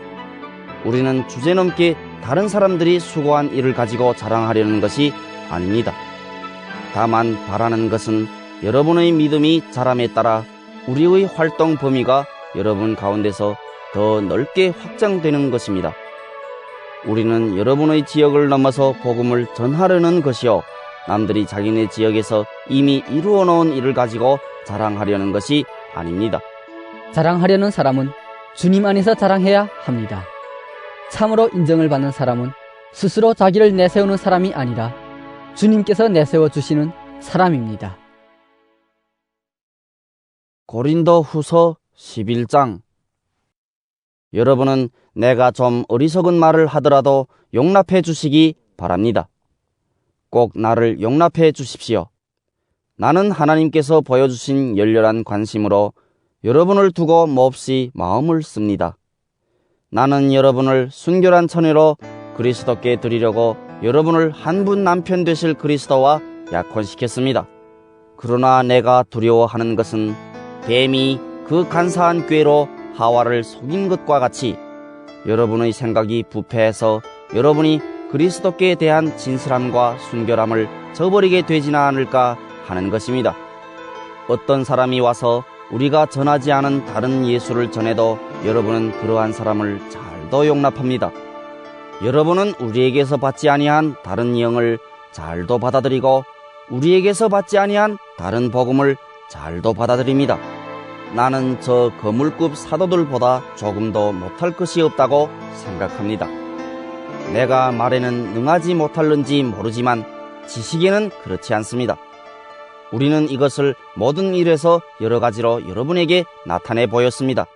우리는 주제넘게 다른 사람들이 수고한 일을 가지고 자랑하려는 것이 아닙니다. 다만 바라는 것은 여러분의 믿음이 자람에 따라 우리의 활동 범위가 여러분 가운데서 더 넓게 확장되는 것입니다. 우리는 여러분의 지역을 넘어서 복음을 전하려는 것이요, 남들이 자기네 지역에서 이미 이루어 놓은 일을 가지고 자랑하려는 것이 아닙니다. 자랑하려는 사람은 주님 안에서 자랑해야 합니다. 참으로 인정을 받는 사람은 스스로 자기를 내세우는 사람이 아니라 주님께서 내세워 주시는 사람입니다. 고린도 후서 11장. 여러분은 내가 좀 어리석은 말을 하더라도 용납해 주시기 바랍니다. 꼭 나를 용납해 주십시오. 나는 하나님께서 보여주신 열렬한 관심으로 여러분을 두고 몹시 마음을 씁니다. 나는 여러분을 순결한 처녀로 그리스도께 드리려고 여러분을 한 분 남편 되실 그리스도와 약혼시켰습니다. 그러나 내가 두려워하는 것은 뱀이 그 간사한 꾀로 하와를 속인 것과 같이 여러분의 생각이 부패해서 여러분이 그리스도께 대한 진실함과 순결함을 저버리게 되지는 않을까 하는 것입니다. 어떤 사람이 와서 우리가 전하지 않은 다른 예수를 전해도 여러분은 그러한 사람을 잘도 용납합니다. 여러분은 우리에게서 받지 아니한 다른 영을 잘도 받아들이고 우리에게서 받지 아니한 다른 복음을 잘도 받아들입니다. 나는 저 거물급 사도들보다 조금도 못할 것이 없다고 생각합니다. 내가 말에는 능하지 못할는지 모르지만 지식에는 그렇지 않습니다. 우리는 이것을 모든 일에서 여러 가지로 여러분에게 나타내 보였습니다.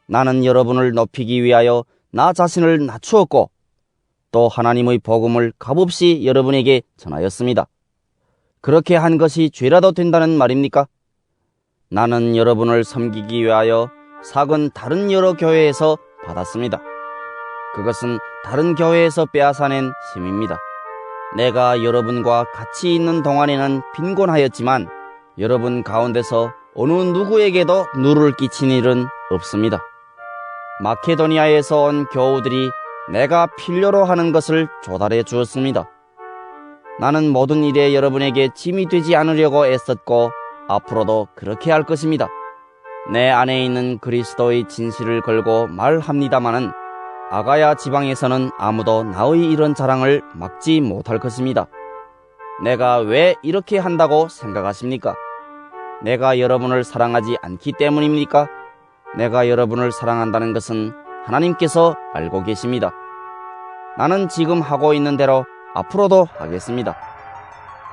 나는 여러분을 높이기 위하여 나 자신을 낮추었고 또 하나님의 복음을 값없이 여러분에게 전하였습니다. 그렇게 한 것이 죄라도 된다는 말입니까? 나는 여러분을 섬기기 위하여 삭은 다른 여러 교회에서 받았습니다. 그것은 다른 교회에서 빼앗아낸 힘입니다. 내가 여러분과 같이 있는 동안에는 빈곤하였지만 여러분 가운데서 어느 누구에게도 누를 끼친 일은 없습니다. 마케도니아에서 온 교우들이 내가 필요로 하는 것을 조달해 주었습니다. 나는 모든 일에 여러분에게 짐이 되지 않으려고 애썼고 앞으로도 그렇게 할 것입니다. 내 안에 있는 그리스도의 진실을 걸고 말합니다마는 아가야 지방에서는 아무도 나의 이런 자랑을 막지 못할 것입니다. 내가 왜 이렇게 한다고 생각하십니까? 내가 여러분을 사랑하지 않기 때문입니까? 내가 여러분을 사랑한다는 것은 하나님께서 알고 계십니다. 나는 지금 하고 있는 대로 앞으로도 하겠습니다.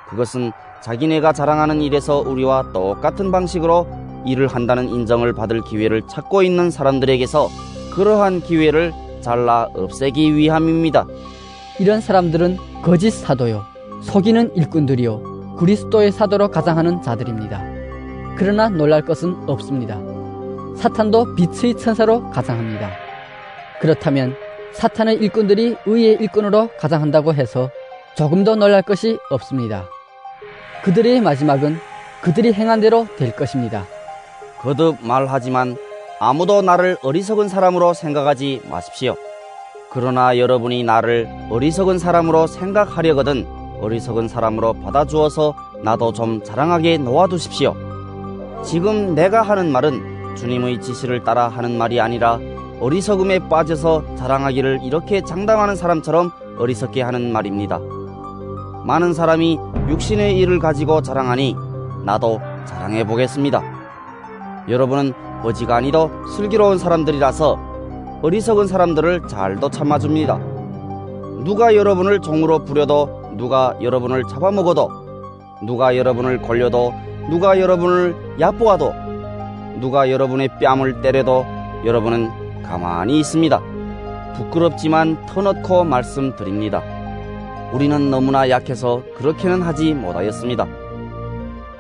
그것은 자기네가 자랑하는 일에서 우리와 똑같은 방식으로 일을 한다는 인정을 받을 기회를 찾고 있는 사람들에게서 그러한 기회를 잘라 없애기 위함입니다. 이런 사람들은 거짓 사도요, 속이는 일꾼들이요, 그리스도의 사도로 가장하는 자들입니다. 그러나 놀랄 것은 없습니다. 사탄도 빛의 천사로 가장합니다. 그렇다면 사탄의 일꾼들이 의의 일꾼으로 가장한다고 해서 조금도 놀랄 것이 없습니다. 그들의 마지막은 그들이 행한 대로 될 것입니다. 거듭 말하지만 아무도 나를 어리석은 사람으로 생각하지 마십시오. 그러나 여러분이 나를 어리석은 사람으로 생각하려거든 어리석은 사람으로 받아주어서 나도 좀 자랑하게 놓아두십시오. 지금 내가 하는 말은 주님의 지시를 따라 하는 말이 아니라 어리석음에 빠져서 자랑하기를 이렇게 장담하는 사람처럼 어리석게 하는 말입니다. 많은 사람이 육신의 일을 가지고 자랑하니 나도 자랑해 보겠습니다. 여러분은 어지간히도 슬기로운 사람들이라서 어리석은 사람들을 잘도 참아줍니다. 누가 여러분을 종으로 부려도, 누가 여러분을 잡아먹어도, 누가 여러분을 걸려도, 누가 여러분을 얕보아도, 누가 여러분의 뺨을 때려도 여러분은 가만히 있습니다. 부끄럽지만 터놓고 말씀드립니다. 우리는 너무나 약해서 그렇게는 하지 못하였습니다.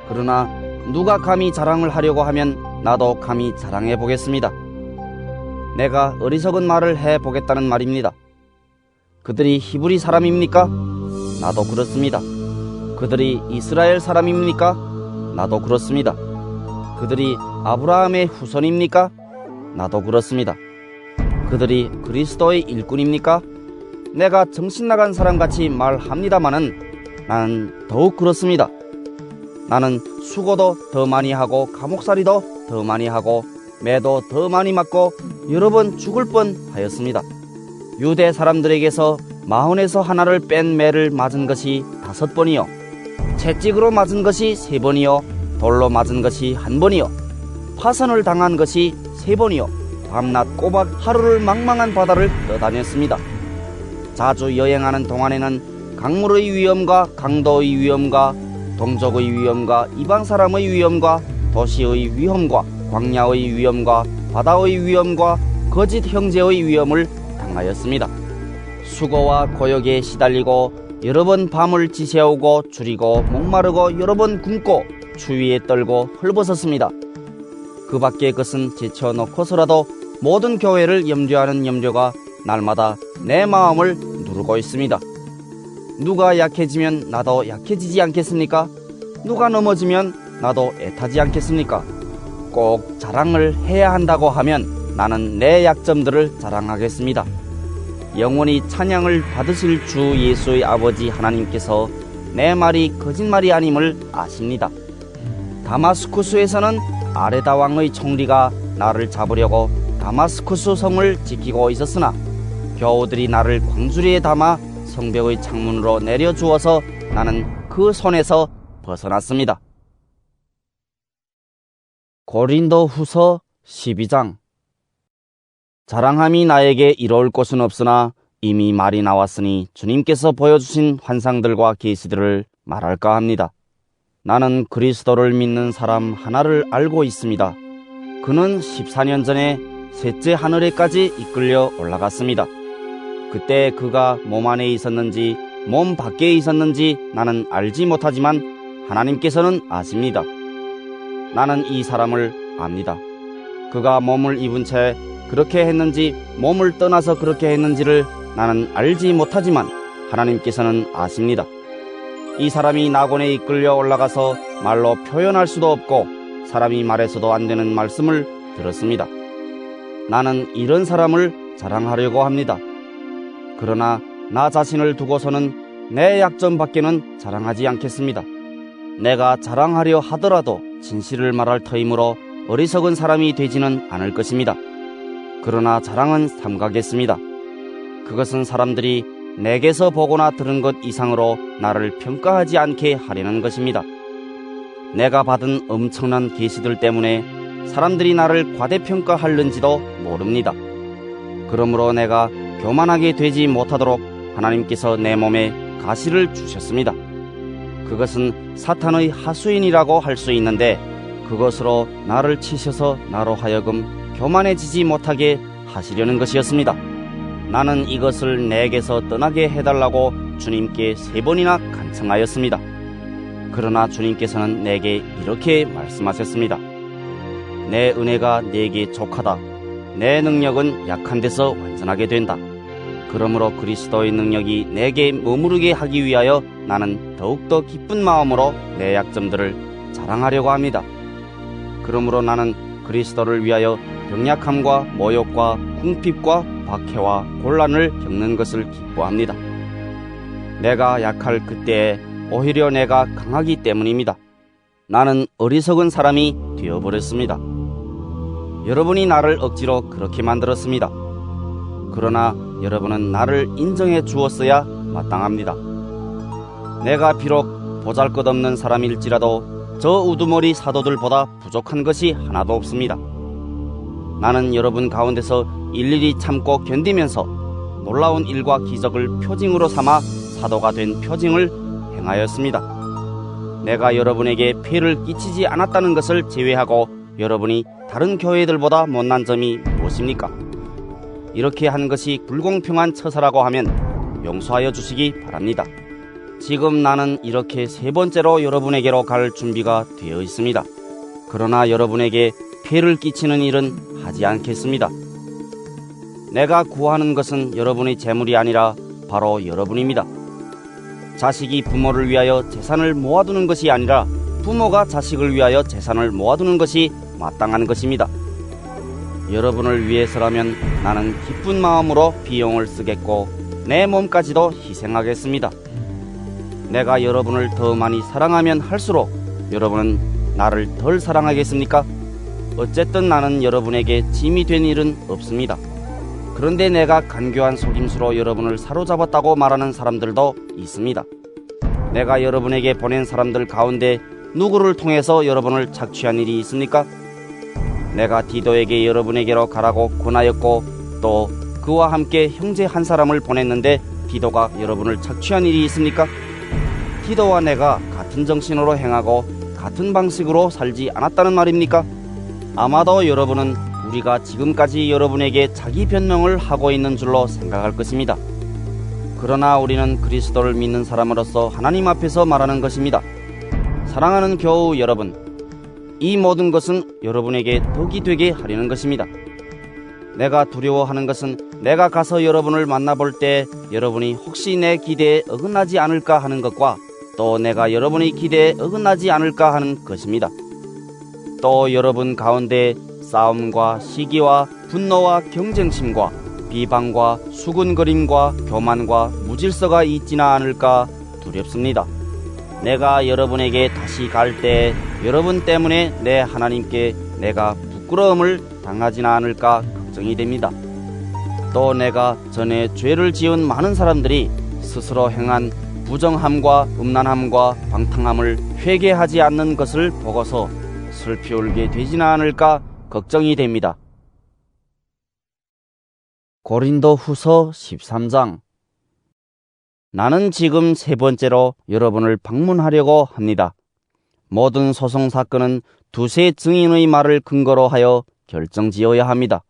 그러나 누가 감히 자랑을 하려고 하면 나도 감히 자랑해 보겠습니다. 내가 어리석은 말을 해 보겠다는 말입니다. 그들이 히브리 사람입니까? 나도 그렇습니다. 그들이 이스라엘 사람입니까? 나도 그렇습니다. 그들이 아브라함의 후손입니까? 나도 그렇습니다. 그들이 그리스도의 일꾼입니까? 내가 정신나간 사람같이 말합니다마는 나는 더욱 그렇습니다. 나는 수고도 더 많이 하고 감옥살이도 더 많이 하고 매도 더 많이 맞고 여러 번 죽을 뻔하였습니다. 유대 사람들에게서 마흔에서 하나를 뺀 매를 맞은 것이 5번이요, 채찍으로 맞은 것이 3번이요, 돌로 맞은 것이 1번이요, 파선을 당한 것이 3번이요, 밤낮 꼬박 하루를 망망한 바다를 떠다녔습니다. 자주 여행하는 동안에는 강물의 위험과 강도의 위험과 동족의 위험과 이방 사람의 위험과 도시의 위험과 광야의 위험과 바다의 위험과 거짓 형제의 위험을 당하였습니다. 수고와 고역에 시달리고 여러 번 밤을 지새우고 줄이고 목마르고 여러 번 굶고 추위에 떨고 헐벗었습니다. 그 밖의 것은 제쳐놓고서라도 모든 교회를 염려하는 염려가 날마다 내 마음을 누르고 있습니다. 누가 약해지면 나도 약해지지 않겠습니까? 누가 넘어지면 나도 애타지 않겠습니까? 꼭 자랑을 해야 한다고 하면 나는 내 약점들을 자랑하겠습니다. 영원히 찬양을 받으실 주 예수의 아버지 하나님께서 내 말이 거짓말이 아님을 아십니다. 다마스쿠스에서는 아레다 왕의 총리가 나를 잡으려고 다마스쿠스 성을 지키고 있었으나 겨우들이 나를 광주리에 담아 성벽의 창문으로 내려주어서 나는 그 손에서 벗어났습니다. 고린도 후서 12장. 자랑함이 나에게 이로울 곳은 없으나 이미 말이 나왔으니 주님께서 보여주신 환상들과 계시들을 말할까 합니다. 나는 그리스도를 믿는 사람 하나를 알고 있습니다. 그는 14년 전에 셋째 하늘에까지 이끌려 올라갔습니다. 그때 그가 몸 안에 있었는지 몸 밖에 있었는지 나는 알지 못하지만 하나님께서는 아십니다. 나는 이 사람을 압니다. 그가 몸을 입은 채 그렇게 했는지 몸을 떠나서 그렇게 했는지를 나는 알지 못하지만 하나님께서는 아십니다. 이 사람이 낙원에 이끌려 올라가서 말로 표현할 수도 없고 사람이 말해서도 안 되는 말씀을 들었습니다. 나는 이런 사람을 자랑하려고 합니다. 그러나 나 자신을 두고서는 내 약점 밖에는 자랑하지 않겠습니다. 내가 자랑하려 하더라도 진실을 말할 터이므로 어리석은 사람이 되지는 않을 것입니다. 그러나 자랑은 삼가겠습니다. 그것은 사람들이 내게서 보거나 들은 것 이상으로 나를 평가하지 않게 하려는 것입니다. 내가 받은 엄청난 계시들 때문에 사람들이 나를 과대평가하는지도 모릅니다. 그러므로 내가 교만하게 되지 못하도록 하나님께서 내 몸에 가시를 주셨습니다. 그것은 사탄의 하수인이라고 할 수 있는데 그것으로 나를 치셔서 나로 하여금 교만해지지 못하게 하시려는 것이었습니다. 나는 이것을 내게서 떠나게 해달라고 주님께 3번이나 간청하였습니다. 그러나 주님께서는 내게 이렇게 말씀하셨습니다. 내 은혜가 내게 족하다. 내 능력은 약한 데서 완전하게 된다. 그러므로 그리스도의 능력이 내게 머무르게 하기 위하여 나는 더욱더 기쁜 마음으로 내 약점들을 자랑하려고 합니다. 그러므로 나는 그리스도를 위하여 병약함과 모욕과 궁핍과 박해와 곤란을 겪는 것을 기뻐합니다. 내가 약할 그때에 오히려 내가 강하기 때문입니다. 나는 어리석은 사람이 되어버렸습니다. 여러분이 나를 억지로 그렇게 만들었습니다. 그러나 여러분은 나를 인정해 주었어야 마땅합니다. 내가 비록 보잘것없는 사람일지라도 저 우두머리 사도들보다 부족한 것이 하나도 없습니다. 나는 여러분 가운데서 일일이 참고 견디면서 놀라운 일과 기적을 표징으로 삼아 사도가 된 표징을 행하였습니다. 내가 여러분에게 폐를 끼치지 않았다는 것을 제외하고 여러분이 다른 교회들보다 못난 점이 무엇입니까? 이렇게 한 것이 불공평한 처사라고 하면 용서하여 주시기 바랍니다. 지금 나는 이렇게 세 번째로 여러분에게로 갈 준비가 되어 있습니다. 그러나 여러분에게 폐를 끼치는 일은 하지 않겠습니다. 내가 구하는 것은 여러분의 재물이 아니라 바로 여러분입니다. 자식이 부모를 위하여 재산을 모아두는 것이 아니라 부모가 자식을 위하여 재산을 모아두는 것이 마땅한 것입니다. 여러분을 위해서라면 나는 기쁜 마음으로 비용을 쓰겠고 내 몸까지도 희생하겠습니다. 내가 여러분을 더 많이 사랑하면 할수록 여러분은 나를 덜 사랑하겠습니까? 어쨌든 나는 여러분에게 짐이 된 일은 없습니다. 그런데 내가 간교한 속임수로 여러분을 사로잡았다고 말하는 사람들도 있습니다. 내가 여러분에게 보낸 사람들 가운데 누구를 통해서 여러분을 착취한 일이 있습니까? 내가 디도에게 여러분에게로 가라고 권하였고 또 그와 함께 형제 한 사람을 보냈는데 디도가 여러분을 착취한 일이 있습니까? 디도와 내가 같은 정신으로 행하고 같은 방식으로 살지 않았다는 말입니까? 아마도 여러분은 우리가 지금까지 여러분에게 자기 변명을 하고 있는 줄로 생각할 것입니다. 그러나 우리는 그리스도를 믿는 사람으로서 하나님 앞에서 말하는 것입니다. 사랑하는 교우 여러분, 이 모든 것은 여러분에게 덕이 되게 하려는 것입니다. 내가 두려워하는 것은 내가 가서 여러분을 만나볼 때 여러분이 혹시 내 기대에 어긋나지 않을까 하는 것과 또 내가 여러분의 기대에 어긋나지 않을까 하는 것입니다. 또 여러분 가운데 싸움과 시기와 분노와 경쟁심과 비방과 수군거림과 교만과 무질서가 있지나 않을까 두렵습니다. 내가 여러분에게 다시 갈 때 여러분 때문에 내 하나님께 내가 부끄러움을 당하지나 않을까 걱정이 됩니다. 또 내가 전에 죄를 지은 많은 사람들이 스스로 행한 부정함과 음란함과 방탕함을 회개하지 않는 것을 보고서 슬피 울게 되지나 않을까 걱정이 됩니다. 고린도 후서 13장. 나는 지금 세 번째로 여러분을 방문하려고 합니다. 모든 소송 사건은 두세 증인의 말을 근거로 하여 결정지어야 합니다.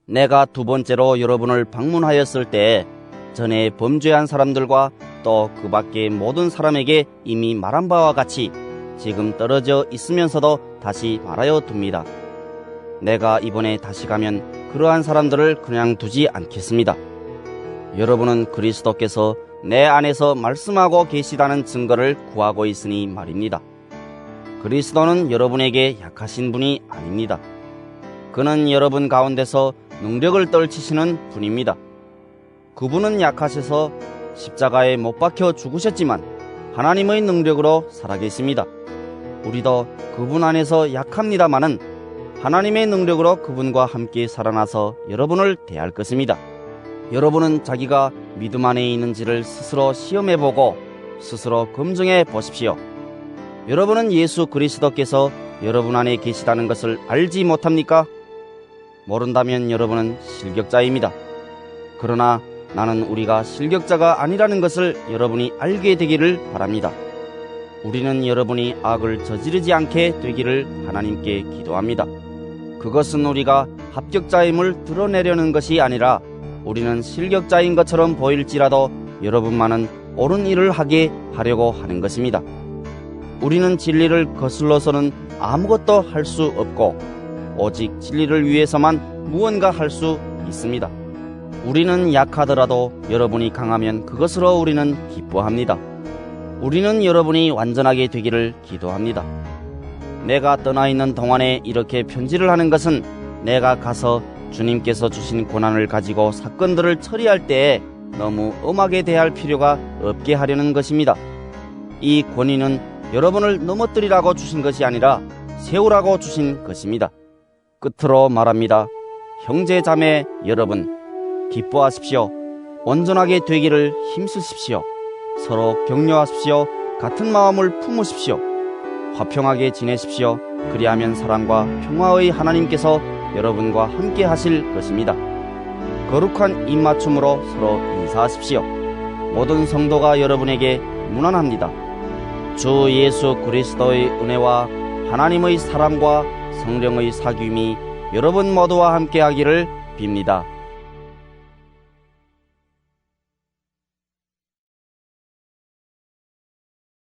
내가 두 번째로 여러분을 방문하였을 때 전에 범죄한 사람들과 또 그 밖의 모든 사람에게 이미 말한 바와 같이 지금 떨어져 있으면서도 다시 말하여 둡니다. 내가 이번에 다시 가면 그러한 사람들을 그냥 두지 않겠습니다. 여러분은 그리스도께서 내 안에서 말씀하고 계시다는 증거를 구하고 있으니 말입니다. 그리스도는 여러분에게 약하신 분이 아닙니다. 그는 여러분 가운데서 능력을 떨치시는 분입니다. 그분은 약하셔서 십자가에 못 박혀 죽으셨지만 하나님의 능력으로 살아계십니다. 우리도 그분 안에서 약합니다마는 하나님의 능력으로 그분과 함께 살아나서 여러분을 대할 것입니다. 여러분은 자기가 믿음 안에 있는지를 스스로 시험해보고 스스로 검증해 보십시오. 여러분은 예수 그리스도께서 여러분 안에 계시다는 것을 알지 못합니까? 모른다면 여러분은 실격자입니다. 그러나 나는 우리가 실격자가 아니라는 것을 여러분이 알게 되기를 바랍니다. 우리는 여러분이 악을 저지르지 않게 되기를 하나님께 기도합니다. 그것은 우리가 합격자임을 드러내려는 것이 아니라 우리는 실격자인 것처럼 보일지라도 여러분만은 옳은 일을 하게 하려고 하는 것입니다. 우리는 진리를 거슬러서는 아무것도 할 수 없고 오직 진리를 위해서만 무언가 할 수 있습니다. 우리는 약하더라도 여러분이 강하면 그것으로 우리는 기뻐합니다. 우리는 여러분이 완전하게 되기를 기도합니다. 내가 떠나 있는 동안에 이렇게 편지를 하는 것은 내가 가서 주님께서 주신 고난을 가지고 사건들을 처리할 때에 너무 엄하게 대할 필요가 없게 하려는 것입니다. 이 권위는 여러분을 넘어뜨리라고 주신 것이 아니라 세우라고 주신 것입니다. 끝으로 말합니다. 형제 자매 여러분, 기뻐하십시오. 온전하게 되기를 힘쓰십시오. 서로 격려하십시오. 같은 마음을 품으십시오. 화평하게 지내십시오. 그리하면 사랑과 평화의 하나님께서 여러분과 함께 하실 것입니다. 거룩한 입맞춤으로 서로 인사하십시오. 모든 성도가 여러분에게 문안합니다. 주 예수 그리스도의 은혜와 하나님의 사랑과 성령의 사귐이 여러분 모두와 함께 하기를 빕니다.